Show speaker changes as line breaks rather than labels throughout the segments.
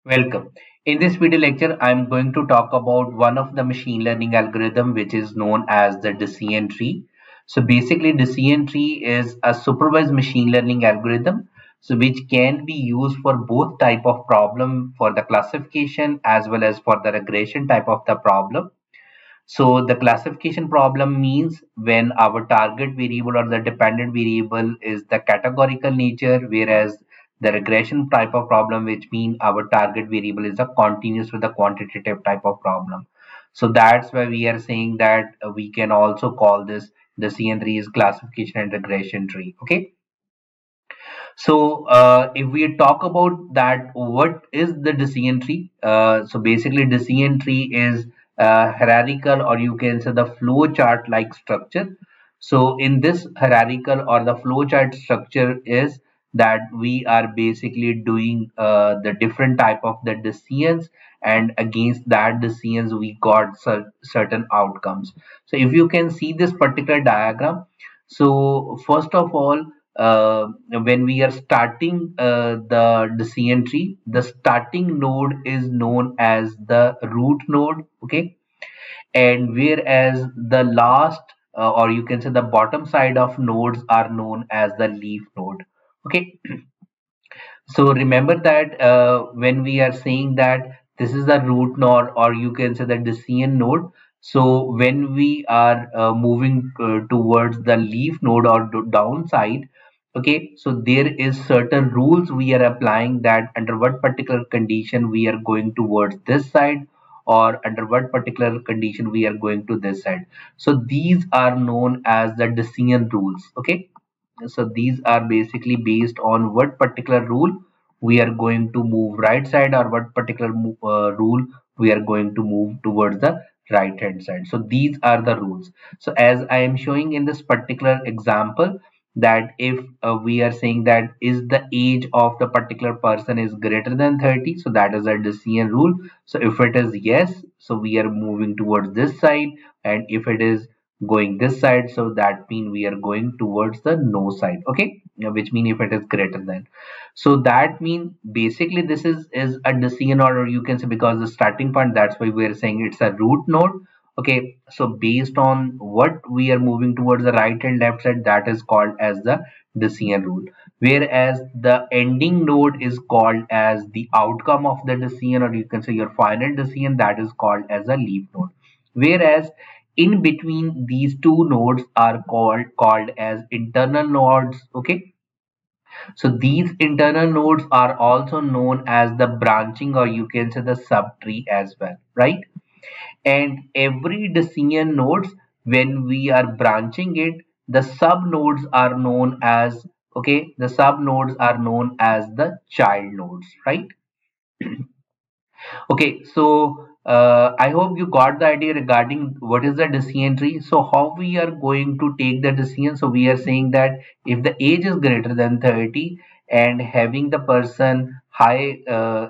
Welcome. In this video lecture, I'm going to talk about one of the machine learning algorithm which is known as the decision tree. So basically, decision tree is a supervised machine learning algorithm, so which can be used for both type of problem for the classification as well as for the regression type of the problem. So the classification problem means when our target variable or the dependent variable is the categorical nature, whereas the regression type of problem, which mean our target variable is a continuous with the quantitative type of problem. So that's why we are saying that we can also call this the CN3 is classification and regression tree. Okay. So if we talk about that, what is the decision tree? So basically, decision tree is hierarchical, or you can say the flow chart like structure. So in this hierarchical or the flow chart structure is that we are basically doing the different type of the decisions, and against that decisions we got certain outcomes. So if you can see this particular diagram, so first of all, when we are starting the decision tree, the starting node is known as the root node, okay? And whereas the last, or you can say the bottom side of nodes are known as the leaf node, okay? So remember that when we are saying that this is the root node, or you can say the decision node. So when we are moving towards the leaf node or downside, okay, so there is certain rules we are applying that under what particular condition we are going towards this side, or under what particular condition we are going to this side. So these are known as the decision rules, okay? So these are basically based on what particular rule we are going to move right side, or what particular rule we are going to move towards the right hand side. So these are the rules. So as I am showing in this particular example, that if we are saying that is the age of the particular person is greater than 30, so that is a decision rule. So if it is yes, so we are moving towards this side, and if it is going this side, so that means we are going towards the no side, okay? Which mean if it is greater than, so that mean basically this is a decision, or you can say because the starting point, that's why we are saying it's a root node, okay? So based on what we are moving towards the right and left side, that is called as the decision rule, whereas the ending node is called as the outcome of the decision, or you can say your final decision, that is called as a leaf node, whereas in between these two nodes are called as internal nodes, okay? So these internal nodes are also known as the branching, or you can say the subtree as well, right? And every decision nodes, when we are branching it, the sub nodes are known as, okay, the sub nodes are known as the child nodes, right? Okay, so I hope you got the idea regarding what is the decision tree. So how we are going to take the decision? So we are saying that if the age is greater than 30 and having the person high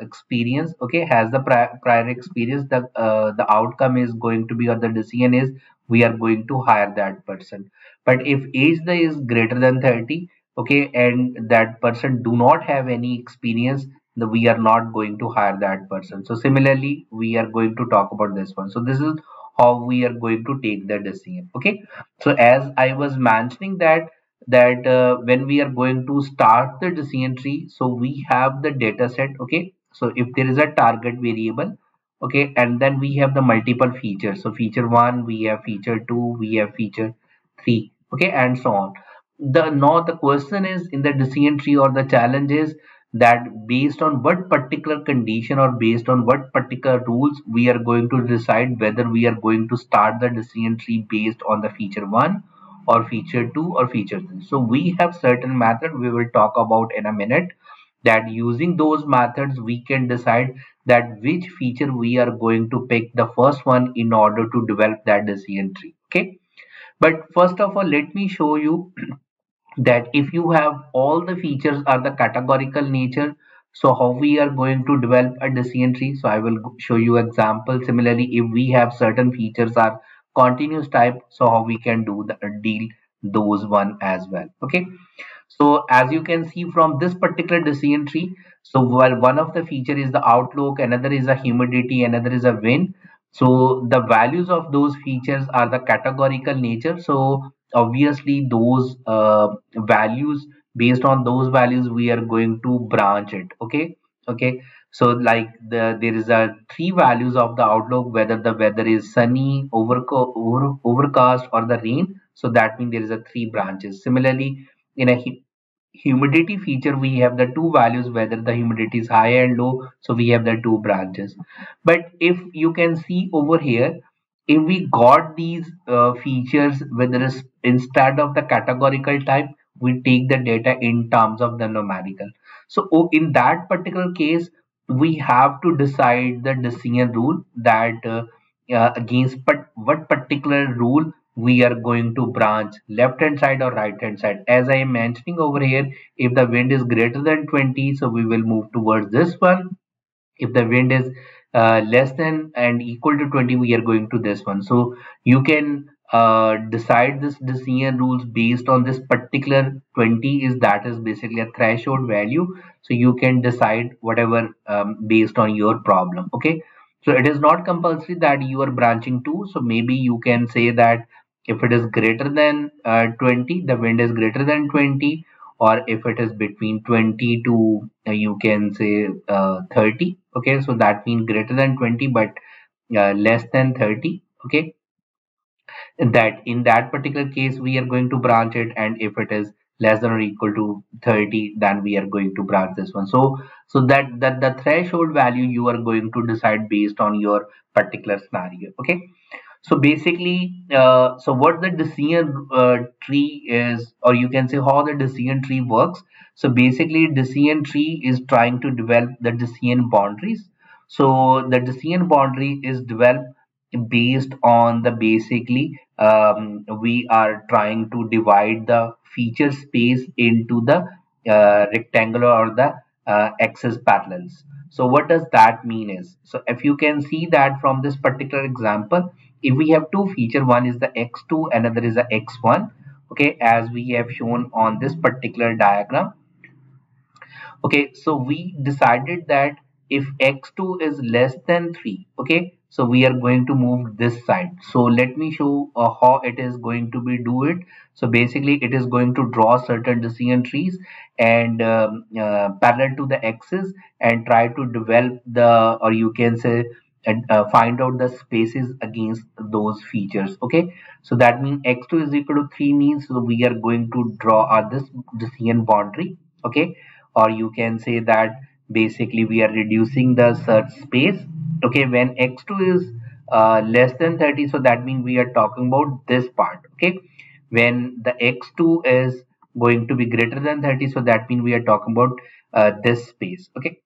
experience, okay, has the prior experience, the outcome is going to be, or the decision is we are going to hire that person. But if is greater than 30, okay, and that person do not have any experience, we are not going to hire that person. So similarly we are going to talk about this one. So this is how we are going to take the decision, okay? So as I was mentioning that when we are going to start the decision tree, so we have the data set, okay? So if there is a target variable, okay, and then we have the multiple features. So feature 1, we have feature 2, we have feature 3, okay, and so on. The question is in the decision tree, or the challenge is that based on what particular condition, or based on what particular rules, we are going to decide whether we are going to start the decision tree based on the feature 1 or feature 2 or feature 3. So we have certain method we will talk about in a minute, that using those methods we can decide that which feature we are going to pick the first one in order to develop that decision tree, okay? But first of all, let me show you that if you have all the features are the categorical nature, so how we are going to develop a decision tree. So I will show you example. Similarly, if we have certain features are continuous type, so how we can do the deal those one as well, okay? So as you can see from this particular decision tree, So while one of the feature is the outlook, another is a humidity, another is a wind. So the values of those features are the categorical nature. So obviously those values, based on those values, we are going to branch it. Okay. So like there is a three values of the outlook, whether the weather is sunny, overcast, or the rain. So that means there is a three branches. Similarly, in a humidity feature, we have the two values, whether the humidity is high and low. So we have the two branches. But if you can see over here, if we got these features, whether it's instead of the categorical type, we take the data in terms of the numerical. So in that particular case, we have to decide the decision rule that against what particular rule we are going to branch, left hand side or right hand side. As I am mentioning over here, if the wind is greater than 20, so we will move towards this one. If the wind is less than and equal to 20, we are going to this one. So you can decide this decision rules based on this particular 20, is that is basically a threshold value. So you can decide whatever based on your problem. Okay, so it is not compulsory that you are branching to. So maybe you can say that if it is greater than 20, the wind is greater than 20, or if it is between 20 to you can say 30. Okay, so that means greater than 20 but less than 30. Okay, that in that particular case we are going to branch it, and if it is less than or equal to 30, then we are going to branch this one. So that the threshold value you are going to decide based on your particular scenario. Okay, so basically, so what the decision tree is, or you can say how the decision tree works. So basically, decision tree is trying to develop the decision boundaries. So the decision boundary is developed based on the basically we are trying to divide the feature space into the rectangular or the axis parallels. So what does that mean is, so if you can see that from this particular example, if we have two feature, one is the x2, another is the x1. Okay, as we have shown on this particular diagram. Okay, so we decided that if x2 is less than 3, okay, so we are going to move this side. So let me show how it is going to be do it. So basically it is going to draw certain decision trees and parallel to the axis, and try to develop the, or you can say, and find out the spaces against those features. Okay, so that means x2 is equal to 3 means, so we are going to draw this decision boundary. Okay, or you can say that basically we are reducing the search space. Okay, when x2 is less than 30, so that means we are talking about this part. Okay, when the x2 is going to be greater than 30, so that means we are talking about this space. Okay,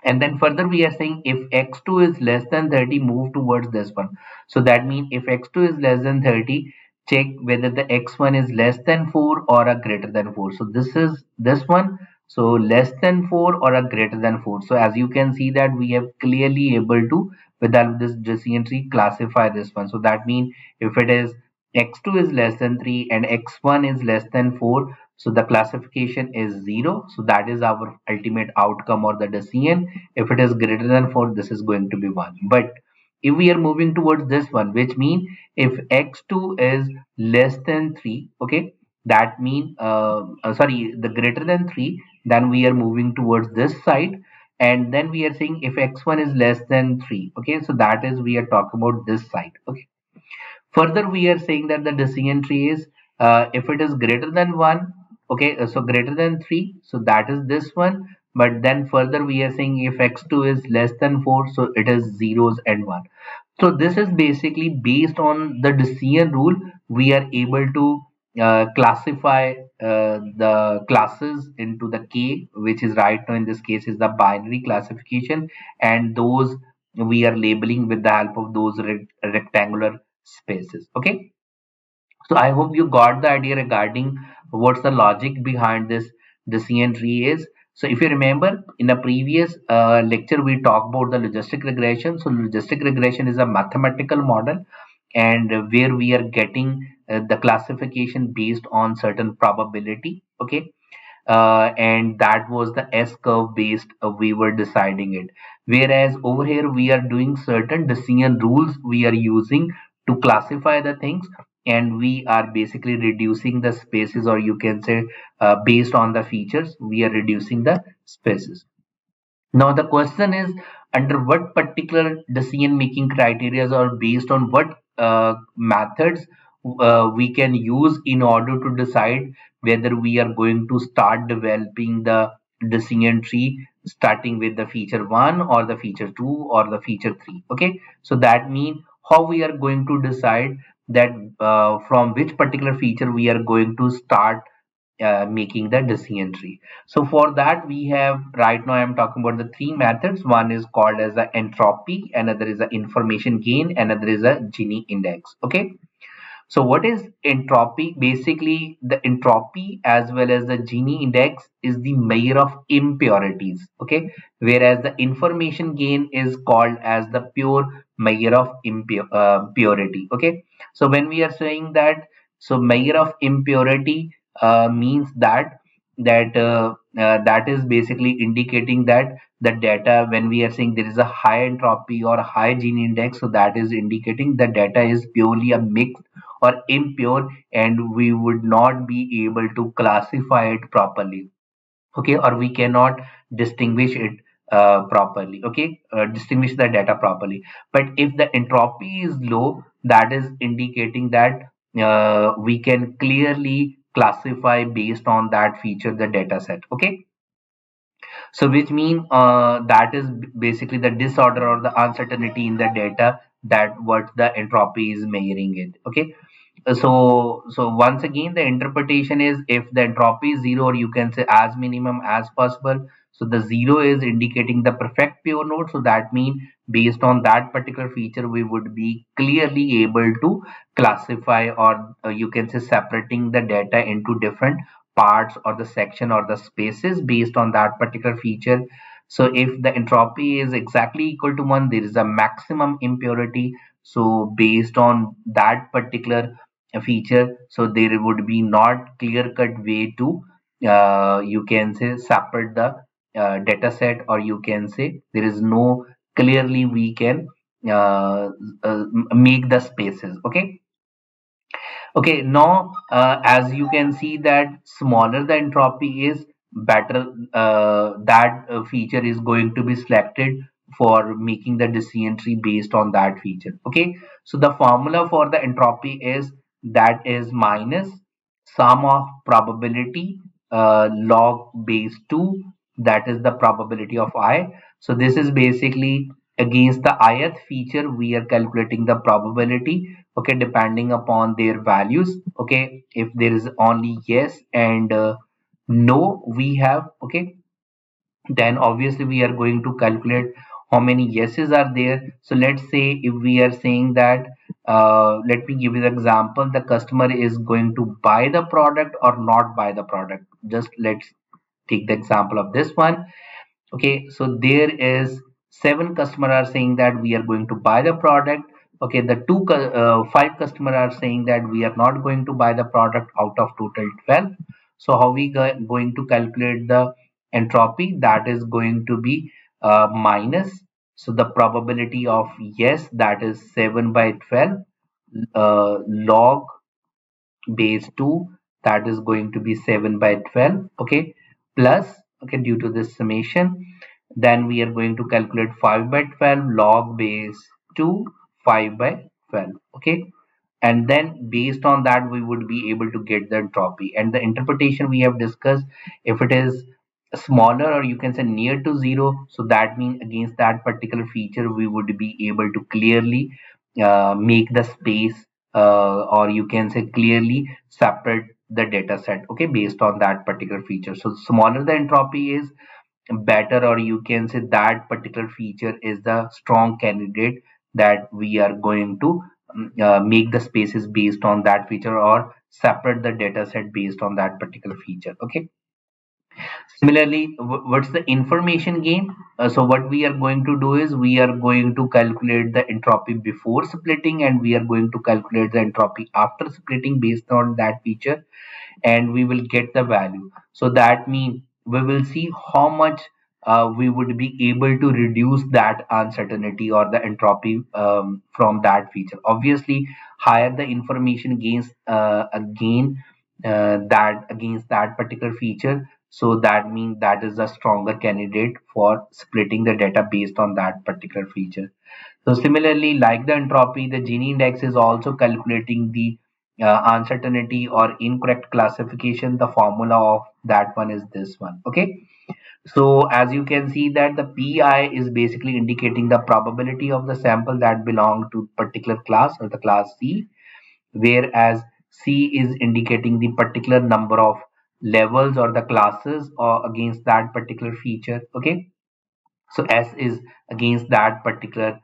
and then further we are saying if x2 is less than 30, move towards this one. So that means if x2 is less than 30, check whether the x1 is less than 4 or a greater than 4. So this is this one. So less than 4 or a greater than 4. So as you can see that we have clearly able to, without this decision tree, classify this one. So that means if it is x2 is less than 3 and x1 is less than 4, so the classification is 0. So that is our ultimate outcome or the decision. If it is greater than 4, this is going to be 1. But if we are moving towards this one, which means if x2 is less than 3, okay, that means sorry, the greater than 3, then we are moving towards this side. And then we are saying if x1 is less than 3, okay, so that is we are talking about this side. Okay, further we are saying that the decision tree is if it is greater than 1, okay, so greater than 3, so that is this one. But then further we are saying if x2 is less than 4, so it is zeros and 1. So this is basically based on the decision rule, we are able to classify the classes into the k, which is right now in this case is the binary classification, and those we are labeling with the help of those rectangular spaces. Okay, so I hope you got the idea regarding what's the logic behind this decision tree is. So if you remember in a previous lecture we talked about the logistic regression. So logistic regression is a mathematical model, and where we are getting the classification based on certain probability. Okay, and that was the S curve based we were deciding it. Whereas over here we are doing certain decision rules we are using to classify the things, and we are basically reducing the spaces, or you can say based on the features we are reducing the spaces. Now the question is, under what particular decision-making criteria or based on what methods we can use in order to decide whether we are going to start developing the decision tree starting with the feature 1 or the feature 2 or the feature 3. Okay, so that means how we are going to decide that from which particular feature we are going to start making the decision tree. So for that we have, right now I'm talking about the three methods. One is called as the entropy, another is the information gain, another is a Gini index. Okay, so what is entropy? Basically, the entropy as well as the Gini index is the measure of impurities. Okay, whereas the information gain is called as the pure measure of purity. Okay, so when we are saying that, so measure of impurity means that is basically indicating that the data, when we are saying there is a high entropy or high Gini index, so that is indicating the data is purely a mix or impure, and we would not be able to classify it properly. Okay, or we cannot distinguish it properly. Okay, distinguish the data properly. But if the entropy is low, that is indicating that we can clearly classify based on that feature the data set. Okay, so which mean that is basically the disorder or the uncertainty in the data, that what the entropy is measuring it. Okay, so once again the interpretation is, if the entropy is zero, or you can say as minimum as possible, so the zero is indicating the perfect pure node. So that means based on that particular feature we would be clearly able to classify, or you can say separating the data into different parts or the section or the spaces based on that particular feature. So if the entropy is exactly equal to 1, there is a maximum impurity. So based on that particular feature, so there would be not clear cut way to you can say separate the data set, or you can say there is no clearly we can uh, make the spaces. Okay, okay, now as you can see that smaller the entropy is, better that feature is going to be selected for making the decision tree based on that feature. Okay, so the formula for the entropy is, that is minus sum of probability log base 2, that is the probability of I. So this is basically against the ith feature we are calculating the probability. Okay, depending upon their values. Okay, if there is only yes and no we have, okay, then obviously we are going to calculate how many yeses are there. So let's say if we are saying that let me give you the example, the customer is going to buy the product or not buy the product. Just let's take the example of this one. Okay, so there is seven customer are saying that we are going to buy the product. Okay, the five customer are saying that we are not going to buy the product out of total 12. So how we going to calculate the entropy? That is going to be minus, so the probability of yes, that is 7 by 12 log base 2, that is going to be 7 by 12. Okay, plus, okay, due to this summation, then we are going to calculate 5 by 12 log base 2, 5 by 12. Okay, and then based on that we would be able to get the entropy. And the interpretation we have discussed, if it is smaller or you can say near to zero, so that means against that particular feature we would be able to clearly make the space or you can say clearly separate the data set, okay, based on that particular feature. So smaller the entropy is, better, or you can say that particular feature is the strong candidate that we are going to make the spaces based on that feature, or separate the data set based on that particular feature. Okay, Similarly, what's the information gain? So what we are going to do is we are going to calculate the entropy before splitting, and we are going to calculate the entropy after splitting based on that feature, and we will get the value. So that means we will see how much we would be able to reduce that uncertainty or the entropy from that feature. Obviously, higher the information gains gain that against that particular feature, so that means that is a stronger candidate for splitting the data based on that particular feature. So similarly, like the entropy, the Gini index is also calculating the uncertainty or incorrect classification. The formula of that one is this one. Okay. So as you can see that the PI is basically indicating the probability of the sample that belong to particular class or the class C, whereas C is indicating the particular number of levels or the classes or against that particular feature. Okay. So S is against that particular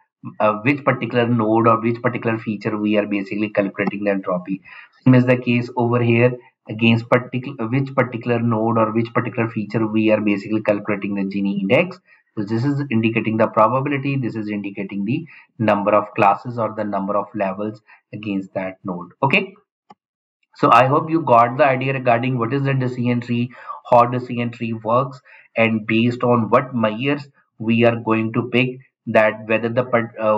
which particular node or which particular feature we are basically calculating the entropy. Same is the case over here against particular which particular node or which particular feature we are basically calculating the Gini index. So this is indicating the probability. This is indicating the number of classes or the number of levels against that node. Okay. So I hope you got the idea regarding what is the decision tree, how decision tree works, and based on what measures we are going to pick that whether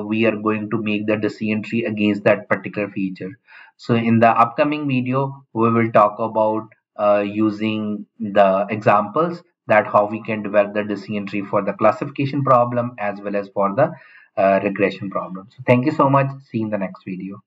we are going to make the decision tree against that particular feature. So in the upcoming video, we will talk about using the examples that how we can develop the decision tree for the classification problem as well as for the regression problem. So thank you so much. See you in the next video.